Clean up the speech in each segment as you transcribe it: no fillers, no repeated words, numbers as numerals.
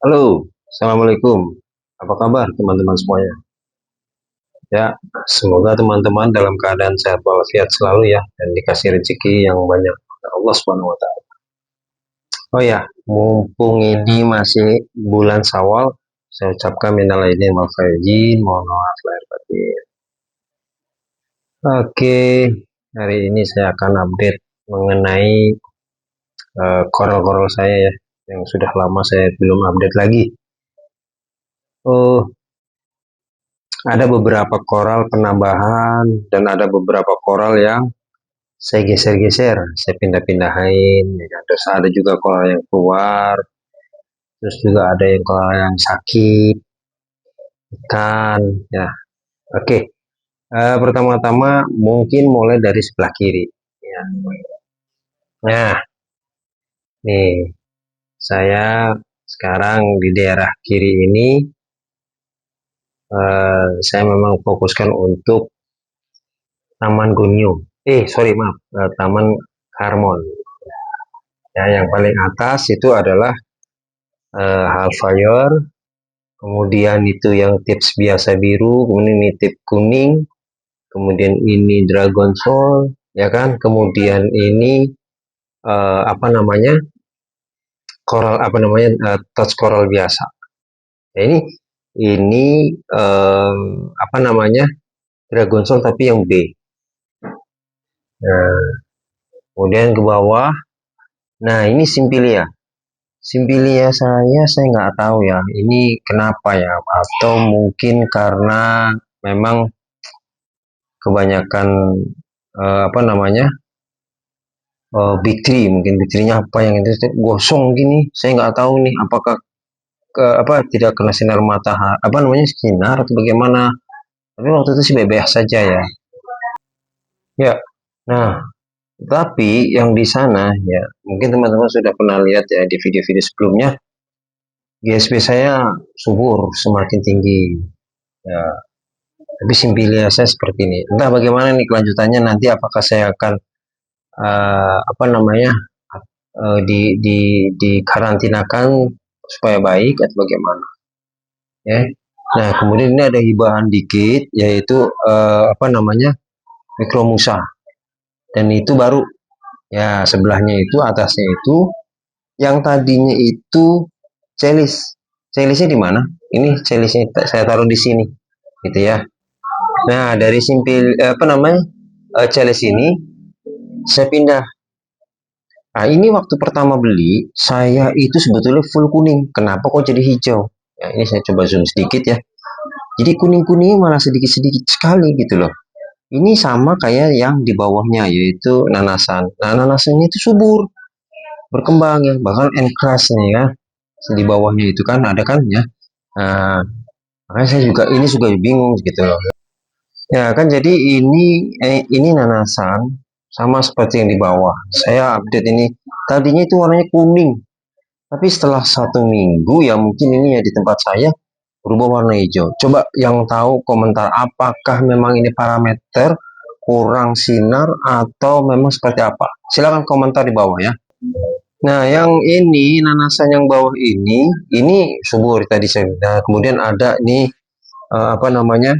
Halo, Assalamualaikum. Apa kabar teman-teman semuanya? Ya, semoga teman-teman dalam keadaan sehat walafiat selalu ya, dan dikasih rezeki yang banyak oleh Allah Subhanahu wa Ta'ala. Oh ya, mumpung ini masih bulan Syawal, saya ucapkan minal aidin wal faizin, mohon maaf lahir batin. Oke, hari ini saya akan update mengenai koral-koral saya ya, yang sudah lama saya belum update lagi. Oh, ada beberapa koral penambahan dan ada beberapa koral yang saya geser-geser, saya pindah-pindahin, ya kan. Terus ada juga koral yang keluar, terus juga ada yang koral yang sakit, kan, ya. Oke, pertama-tama mungkin mulai dari sebelah kiri. Ya. Nah, nih, saya sekarang di daerah kiri ini, saya memang fokuskan untuk Taman Gunyu. Sorry, maaf, Taman Harmon. Ya, yang paling atas itu adalah Halfire, kemudian itu yang tips biasa biru, kemudian ini tip kuning, kemudian ini Dragon Soul, ya kan, kemudian ini apa namanya, coral, apa namanya, touch coral biasa. Ya, ini apa namanya, Dragon Soul tapi yang B. Nah, kemudian ke bawah, nah ini Simpilia. Simpilia saya nggak tahu ya, ini kenapa ya, atau mungkin karena memang kebanyakan apa namanya, big tree, mungkin big tree-nya apa yang itu gosong gini, saya nggak tahu nih apakah apa tidak kena sinar matahari, apa namanya, sinar atau bagaimana, tapi waktu itu sih bebas saja ya. Ya, nah, tapi yang di sana ya, mungkin teman-teman sudah pernah lihat ya di video-video sebelumnya, GSP saya subur semakin tinggi ya, tapi simpilia saya seperti ini, entah bagaimana nih kelanjutannya, nanti apakah saya akan apa namanya, di karantinakan supaya baik atau bagaimana ya. Nah, kemudian ini ada hibahan dikit, yaitu apa namanya, mikromusa, dan itu baru ya, sebelahnya itu, atasnya itu yang tadinya itu celis. Celisnya di mana? Ini celisnya saya taruh di sini gitu ya. Nah, dari simpil apa namanya, celis ini saya pindah. Nah, ini waktu pertama beli, saya itu sebetulnya full kuning. Kenapa kok jadi hijau? Ya, ini saya coba zoom sedikit ya. Jadi kuning-kuning malah sedikit-sedikit sekali gitu loh. Ini sama kayak yang di bawahnya, yaitu nanasan. Nah, nanasannya itu subur, berkembang ya, bahkan encrust nih ya. Di bawahnya itu kan ada kan ya. Nah, makanya saya juga ini juga bingung gitu loh. Ya kan, jadi ini nanasan sama seperti yang di bawah. Saya update ini. Tadinya itu warnanya kuning, tapi setelah 1 minggu ya, mungkin ini ya di tempat saya berubah warna hijau. Coba yang tahu komentar, apakah memang ini parameter kurang sinar atau memang seperti apa? Silahkan komentar di bawah ya. Nah, yang ini nanasan yang bawah ini subur tadi saya bilang. Nah, kemudian ada nih apa namanya,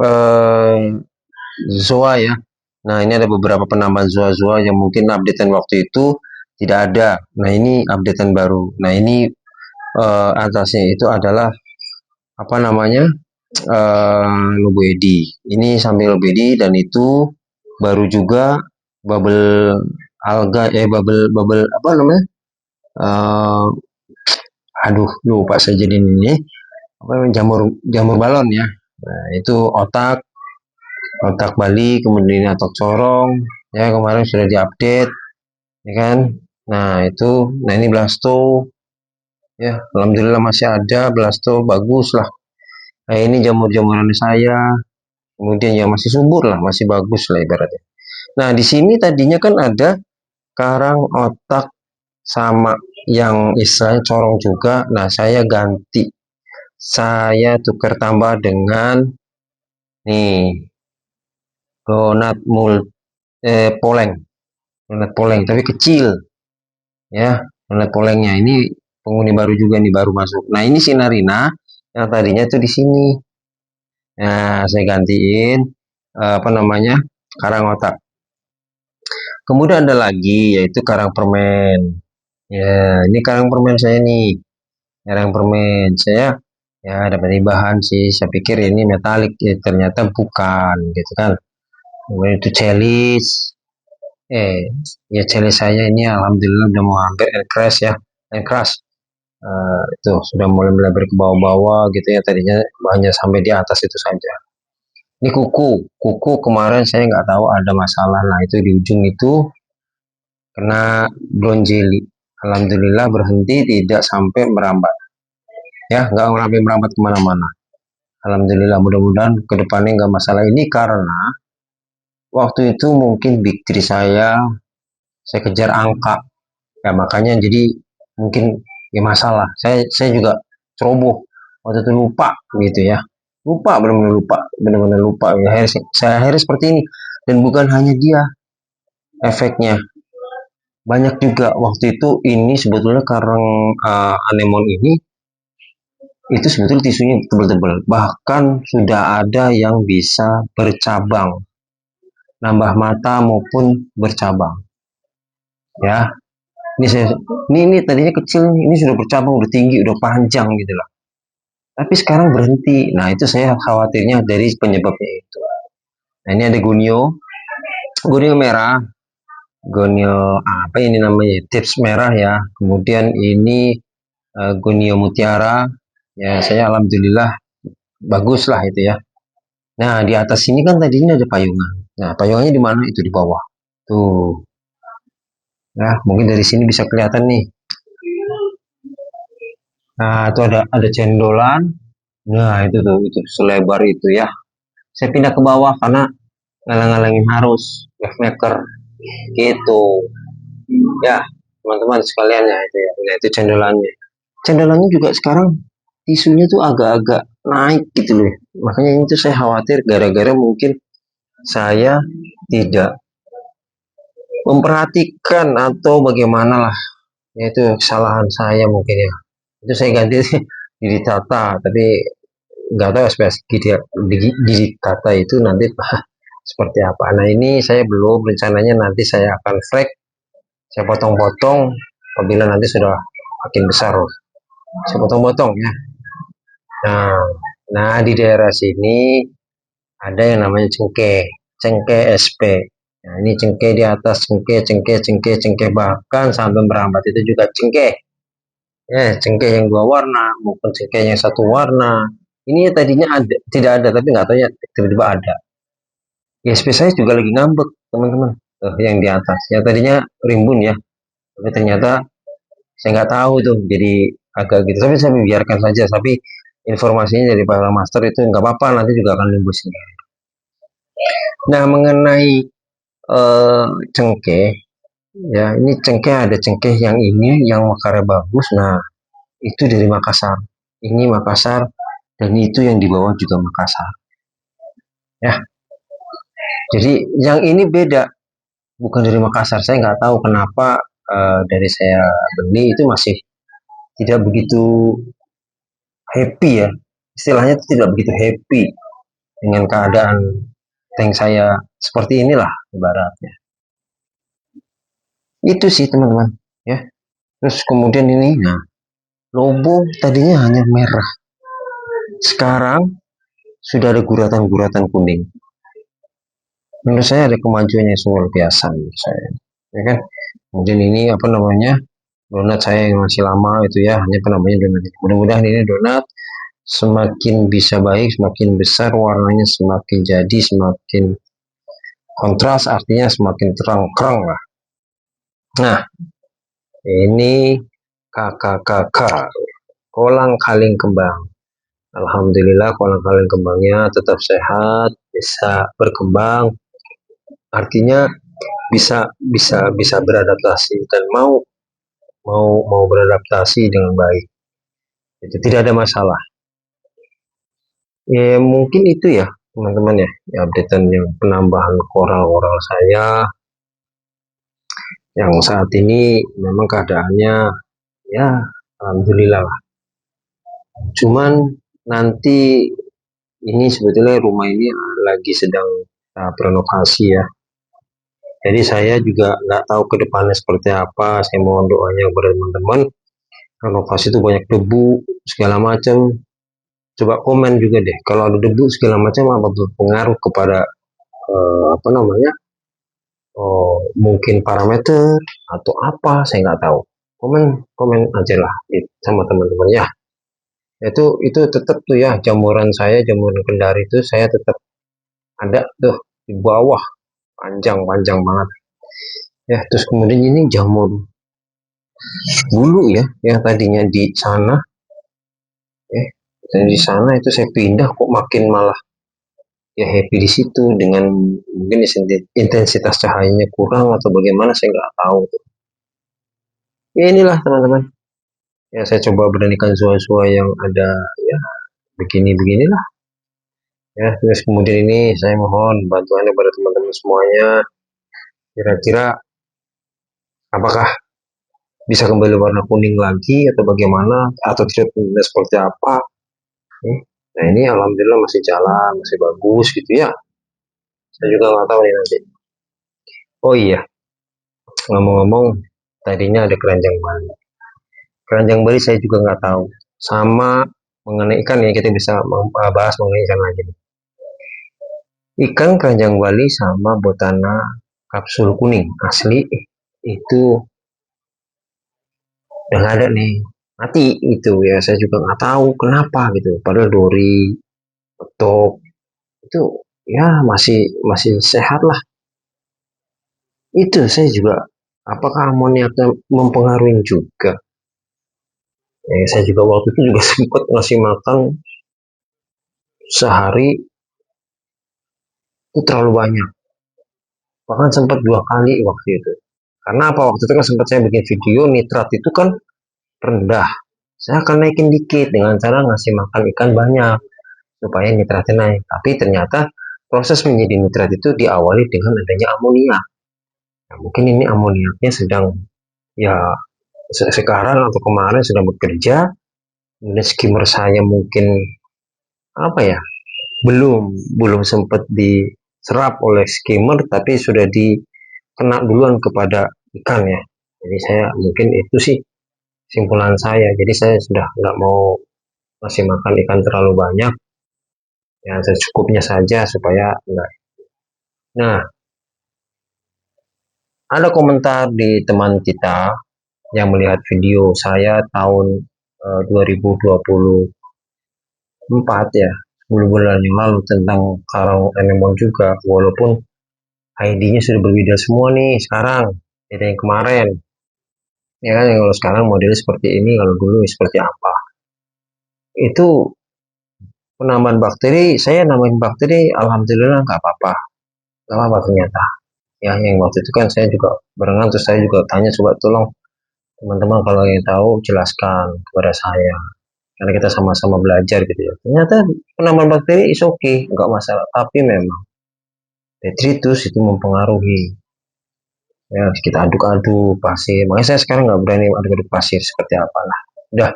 eh, zoa ya. Nah, ini ada beberapa penambahan zoa-zoa yang mungkin updatean waktu itu tidak ada. Nah, ini updatean baru. Nah, ini atasnya itu adalah apa namanya, logo edi. Ini sambil logo edi, dan itu baru juga bubble alga, bubble bubble apa namanya, uh, aduh lupa saya, jadi ini apa, jamur jamur balon ya. Nah, itu otak otak Bali, kemudian ini otak corong ya, kemarin sudah diupdate ya kan. Nah itu, nah ini blasto ya, alhamdulillah masih ada blasto, bagus lah. Nah, ini jamur-jamuran saya, kemudian ya masih subur lah, masih bagus lah ibaratnya. Nah, di sini tadinya kan ada karang otak sama yang istilahnya corong juga. Nah, saya ganti, saya tukar tambah dengan nih donat poleng, donat poleng tapi kecil ya. Donat polengnya ini penghuni baru juga nih, baru masuk. Nah, ini si Narina yang tadinya tuh di sini. Nah, saya gantiin apa namanya? Karang otak. Kemudian ada lagi yaitu karang permen. Ya, ini karang permen saya nih. Karang permen saya ya dapat bahan sih. Saya pikir ini metalik, ya, ternyata bukan gitu kan. Kemudian itu celis. Ya celis saya ini alhamdulillah udah mau hampir crash ya. Crash. Itu sudah mulai melebar ke bawah-bawah gitu ya, tadinya hanya sampai di atas itu saja. Ini kuku kemarin saya nggak tahu ada masalah, nah itu di ujung itu kena brown jelly. Alhamdulillah berhenti, tidak sampai merambat ya, nggak sampai merambat kemana-mana. Alhamdulillah, mudah-mudahan kedepannya nggak masalah. Ini karena waktu itu mungkin big tree saya kejar angka ya, makanya jadi mungkin ya masalah. Saya juga ceroboh waktu itu, lupa gitu ya, lupa, benar-benar lupa ya. Akhirnya seperti ini. Dan bukan hanya dia efeknya, banyak juga waktu itu. Ini sebetulnya karang anemon ini itu sebetulnya tisunya tebal-tebal, bahkan sudah ada yang bisa bercabang, nambah mata maupun bercabang ya. Ini tadinya kecil, ini sudah bercabang, udah tinggi, udah panjang gitu lah. Tapi sekarang berhenti. Nah, itu saya khawatirnya dari penyebabnya itu. Nah, ini ada gunio merah, gunio apa ini namanya? Tips merah ya. Kemudian ini gunio mutiara. Ya, saya alhamdulillah bagus lah itu ya. Nah, di atas sini kan tadinya ada payungan. Nah, payungannya di mana? Itu di bawah. Tuh. Nah, mungkin dari sini bisa kelihatan nih. Nah, itu ada cendolan. Nah, itu tuh, itu selebar itu ya. Saya pindah ke bawah karena ngalang-ngalangin harus wave maker gitu. Ya, teman-teman sekalian ya itu ya. Nah, itu cendolannya. Cendolannya juga sekarang tisunya tuh agak-agak naik gitu loh. Makanya ini tuh saya khawatir gara-gara mungkin saya tidak memperhatikan atau bagaimana lah. Ya, itu kesalahan saya mungkin ya. Itu saya ganti ditata, tapi nggak tahu spesifik ditata itu nanti seperti apa. Nah, ini saya belum, rencananya nanti saya akan frag, saya potong-potong apabila nanti sudah makin besar. Saya potong-potong ya. Nah, di daerah sini ada yang namanya cengkeh SP. Nah, ini cengkeh di atas, cengkeh, bahkan sampai merambat itu juga cengkeh. Ya, cengkeh yang dua warna maupun cengkeh yang satu warna. Ini tadinya ada, tidak ada, tapi nggak tahu ya tiba-tiba ada. ISP saya juga lagi ngambek, teman-teman. Yang di atas, yang tadinya rimbun ya, tapi ternyata saya nggak tahu tuh, jadi agak gitu. Tapi saya biarkan saja. Tapi informasinya dari Pak Master itu nggak apa-apa, nanti juga akan tumbuh sendiri. Nah, mengenai cengkeh, ya ini cengkeh, ada cengkeh yang ini yang makarnya bagus. Nah, itu dari Makassar. Ini Makassar, dan itu yang di bawah juga Makassar. Ya, jadi yang ini beda, bukan dari Makassar. Saya nggak tahu kenapa dari saya beli itu masih tidak begitu happy ya. Istilahnya itu tidak begitu happy dengan keadaan tank saya seperti inilah ibaratnya. Itu sih teman-teman ya. Terus kemudian ini, nah, lobo tadinya hanya merah. Sekarang sudah ada guratan-guratan kuning. Menurut saya ada kemajuan yang luar biasa menurut saya. Ya kan? Kemudian ini apa namanya? Donat saya yang masih lama itu ya, hanya namanya donat. Mudah-mudahan ini donat semakin bisa baik, semakin besar warnanya, semakin jadi, semakin kontras, artinya semakin terang-terang lah. Nah, ini kakak kolang kaling kembang. Alhamdulillah kolang kaling kembangnya tetap sehat, bisa berkembang, artinya bisa beradaptasi dan mau beradaptasi dengan baik. Itu tidak ada masalah. Ya mungkin itu ya teman-teman ya, updatean yang penambahan koral saya yang saat ini memang keadaannya ya alhamdulillah lah. Cuman nanti ini sebetulnya rumah ini lagi sedang tahap renovasi ya. Jadi saya juga nggak tahu ke depannya seperti apa. Saya mohon doanya kepada teman-teman. Renovasi itu banyak debu segala macam. Coba komen juga deh. Kalau ada debu segala macam apa berpengaruh kepada apa namanya? Oh, mungkin parameter atau apa? Saya nggak tahu. Komen komen aja lah sama teman-teman ya. Itu tetap tuh ya jamuran saya, jamuran kendari itu saya tetap ada tuh di bawah panjang-panjang banget ya. Terus kemudian ini jamur bulu ya yang tadinya di sana ya, dan di sana itu saya pindah kok makin malah ya happy di situ dengan mungkin intensitas cahayanya kurang atau bagaimana saya nggak tahu tuh. Ya inilah teman-teman ya, saya coba beranikan suara-suara yang ada ya begini beginilah ya. Terus kemudian ini saya mohon bantuannya pada teman-teman semuanya, kira-kira apakah bisa kembali warna kuning lagi atau bagaimana, atau treatmentnya seperti apa. Nah ini alhamdulillah masih jalan, masih bagus gitu ya. Saya juga nggak tahu nih nanti. Oh iya, ngomong-ngomong, tadinya ada keranjang Bali. Keranjang Bali saya juga nggak tahu. Sama mengenai ikan ya, kita bisa bahas mengenai ikan lagi. Ikan keranjang Bali sama botana kapsul kuning asli itu udah nggak ada nih, mati itu ya. Saya juga nggak tahu kenapa gitu. Padahal dori, petok itu ya masih masih sehat lah. Itu saya juga, apakah amoniaknya mempengaruhi juga? Saya juga waktu itu juga sempat ngasih makan sehari itu terlalu banyak. Bahkan sempat 2 kali waktu itu. Karena apa, waktu itu kan sempat saya bikin video nitrat itu kan rendah. Saya akan naikin dikit dengan cara ngasih makan ikan banyak supaya nitratnya naik. Tapi ternyata proses menjadi nitrat itu diawali dengan adanya amonia. Nah, mungkin ini amoniaknya sedang ya sekarang atau kemarin sedang bekerja. Kemudian skimmer saya mungkin apa ya, belum belum sempat diserap oleh skimmer tapi sudah dikena duluan kepada ikan ya. Jadi saya mungkin itu sih simpulan saya. Jadi saya sudah nggak mau masih makan ikan terlalu banyak, ya secukupnya saja supaya enggak. Nah, ada komentar di teman kita yang melihat video saya tahun 2024 ya, 10 bulan yang lalu, tentang karang anemon juga, walaupun ID-nya sudah berbeda semua nih sekarang, beda yang kemarin ya kan. Yang kalau sekarang modelnya seperti ini, kalau dulu seperti apa. Itu penambahan bakteri, saya nambahin bakteri alhamdulillah nggak apa-apa, nggak apa-apa ternyata ya. Yang waktu itu kan saya juga barengan, terus saya juga tanya, coba tolong teman-teman kalau yang tahu jelaskan kepada saya, karena kita sama-sama belajar gitu ya. Ternyata penambahan bakteri is okay, nggak masalah, tapi memang detritus itu mempengaruhi ya. Kita aduk-aduk pasir, makanya saya sekarang nggak berani aduk-aduk pasir seperti apa lah, udah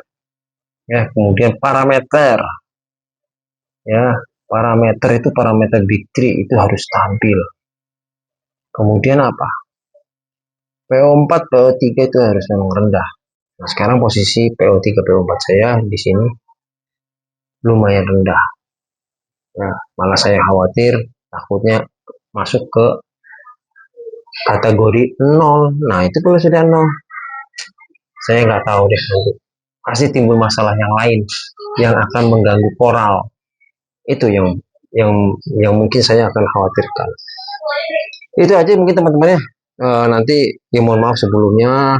ya. Kemudian parameter ya, parameter itu parameter big three itu harus stabil. Kemudian apa, PO4 PO3 itu harus memang rendah. Nah sekarang posisi PO3 PO4 saya di sini lumayan rendah. Nah malah saya khawatir takutnya masuk ke kategori 0. Nah itu kalau sudah 0, saya nggak tahu deh, pasti timbul masalah yang lain yang akan mengganggu koral. Itu yang yang mungkin saya akan khawatirkan. Itu aja mungkin teman-teman ya. Nanti ya mohon maaf sebelumnya,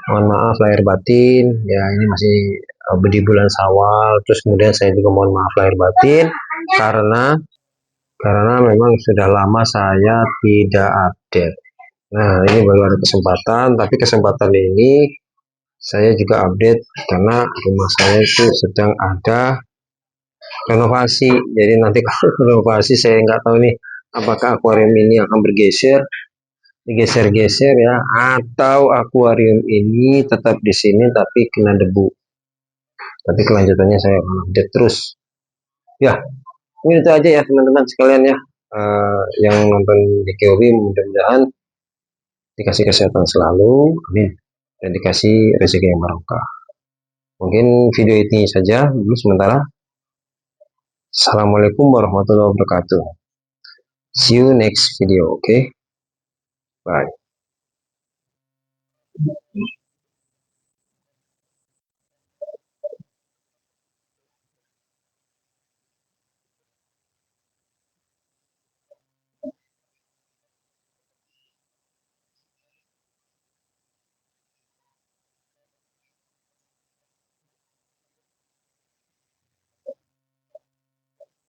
mohon maaf lahir batin ya. Ini masih di bulan Syawal, terus kemudian saya juga mohon maaf lahir batin karena memang sudah lama saya tidak update. Nah ini baru ada kesempatan, tapi kesempatan ini saya juga update karena rumah saya itu sedang ada renovasi. Jadi nanti kalau renovasi saya nggak tahu nih apakah akuarium ini akan bergeser digeser-geser ya, atau akuarium ini tetap di sini tapi kena debu. Tapi kelanjutannya saya akan update terus. Ya, ini itu aja ya teman-teman sekalian ya. Yang nonton di KOB mudah-mudahan dikasih kesehatan selalu, amin, dan dikasih rezeki yang barokah. Mungkin video ini saja dulu sementara. Assalamualaikum warahmatullahi wabarakatuh. See you next video, okay? Bye.